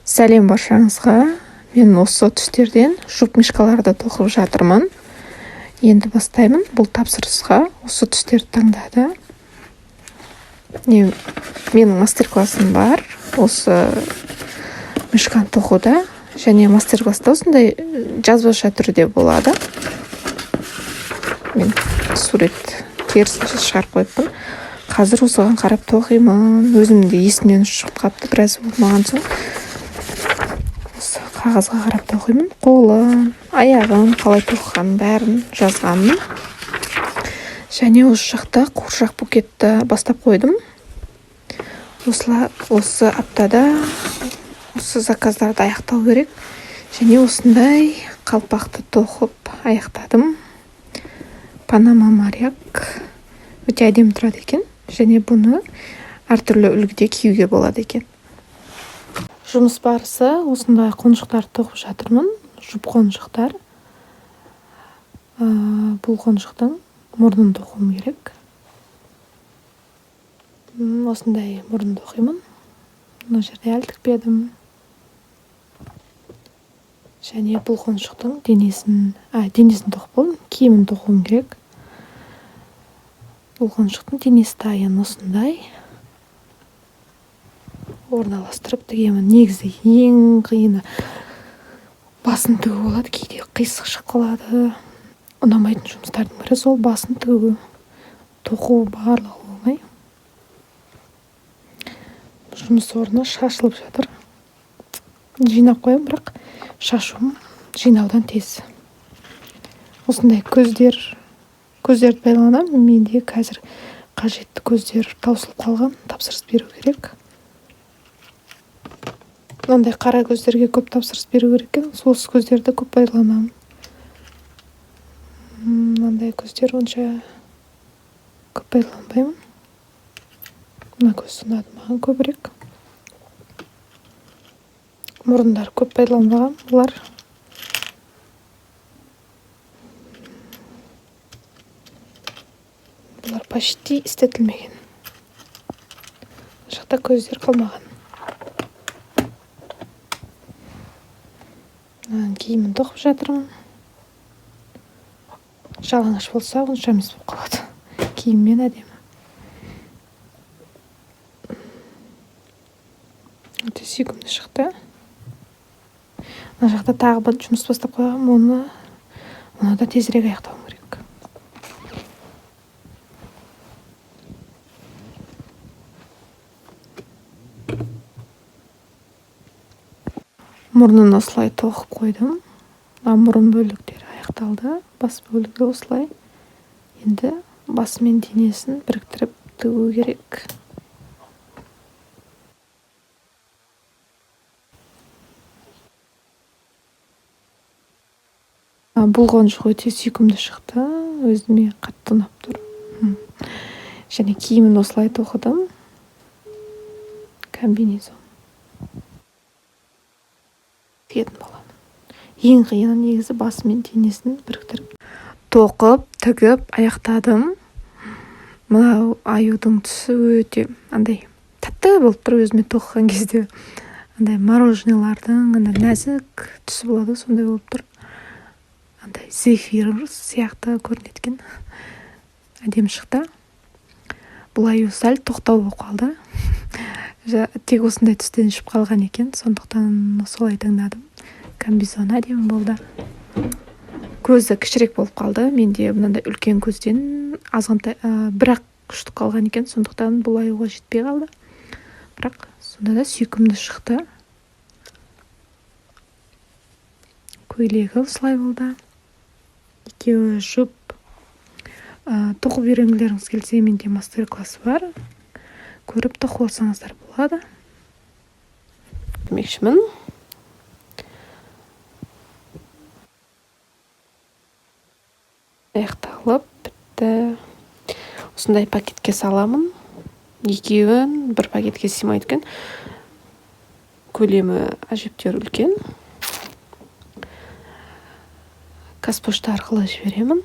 Сәлем баршаңызға. Мен осы түстерден жұп мишкаларды тоқып жатырмын. Енді бастаймын. Бұл тапсырысқа осы түстерді таңдады. Менің мастер-классым бар. Осы мишканы тоқуда. Және мастер-класста осындай жазбаша түрде болады. Мен сурет керісінше шығарып қойыппын. Қазір осыған қарап тоқимын. Өзімде есімнен шығып қапты. Біраз болмаған соң қағазға қарап тоқимын. Қолын, аяғын, қалай тоқығанын бәрін жазғанмын. Және осы жақта қуыршақ букетті бастап қойдым. Осы аптада осы заказдарды аяқтау керек. Және осындай қалпақты тоқып аяқтадым. Панама моряк өте әдемі тұрады екен. Және бұны әртүрлі үлгіде киюге болады екен. Жұмыс барысы осындай қоншықтарды тоқып жатырмын. Жұп қоншықтар. Бұл қоншықтың мұрнын тоқуым керек. Осындай мұрнын тоқимын. Мына жерде әлі тікпедім. Және бұл қоншықтың денесін тоқып болдым. Киімін тоқуым керек. Бұл қоншықтың денесі дайын осындай. Орналастырып тігемін. Негізі ең қиыны басын тігу болады. Кейде қисық шығып қалады. Ұнамайтын жұмыстардың бірі сол басын тігу. Тоқу барлығы оңай. Жұмыс орны шашылып жатыр. Жинап қоямын, бірақ шашуым жинаудан тез. Осындай көздерді байланамын. Менде қазір қажетті көздер таусылып қалған. Тапсырыс беру керек. Мынандай қара көздерге көп тапсырыс беру керек екен. Осы көздерді көп байланамын. Мынандай көздер онша көп байланбаймын. Мына көз ұнады маған көбірек. Мұрындар көп байланбаған. Бұлар почти істетілмеген. Жақта көздер қалмаған. Киімін тоқып жатырмын. Жалаңаш болса, онша емес болып қалады. Киіммен әдемі. Өте сүйкімді шықты. Мына жақта тағы бір жұмыс бастап қойғам. Оны да тезірек аяқтауым керек. Мұрнын осылай тоқып қойдым. Мұрын бөліктері аяқталды. Бас бөлігі осылай. Енді басы мен денесін біріктіріп тігу керек. Бұл қоншық өте сүйкімді шықты. Өзіме қатты ұнап тұр. Және киімін осылай тоқыдым. Комбинезон. Тігетін боламын. Ең қиыны негізі басы мен денесін біріктіріп тоқып, тігіп аяқтадым. Мынау аюдың түсі өте тәтті болып тұр өзіме тоқыған кезде. Мороженелардың нәзік түсі болады, сондай болып тұр. Зефир сияқты көрінеді екен. Әдемі шықты. Бұл аю сәл тоқтау болып қалды. Тек осындай түстен ішіп қалған екен. Сондықтан солай таңдадым. Комбинезон әдемі болды. Көзі кішірек болып қалды. Менде мынандай үлкен көзден бірақ күшті қалған екен. Сондықтан бұл аюға жетпей қалды. Бірақ сонда да сүйкімді шықты. Көйлегі осылай болды. Екеуі жұп. Тоқып үйренгілеріңіз келсе, менде мастер-классы бар. Көріп тоқып алсаңыздар болады. Демекшімін. Аяқталып бітті. Осындай пакетке саламын. Екеуін бір пакетке сыймайды екен. Көлемі әжептәуір үлкен. Қазпошта арқылы жіберемін.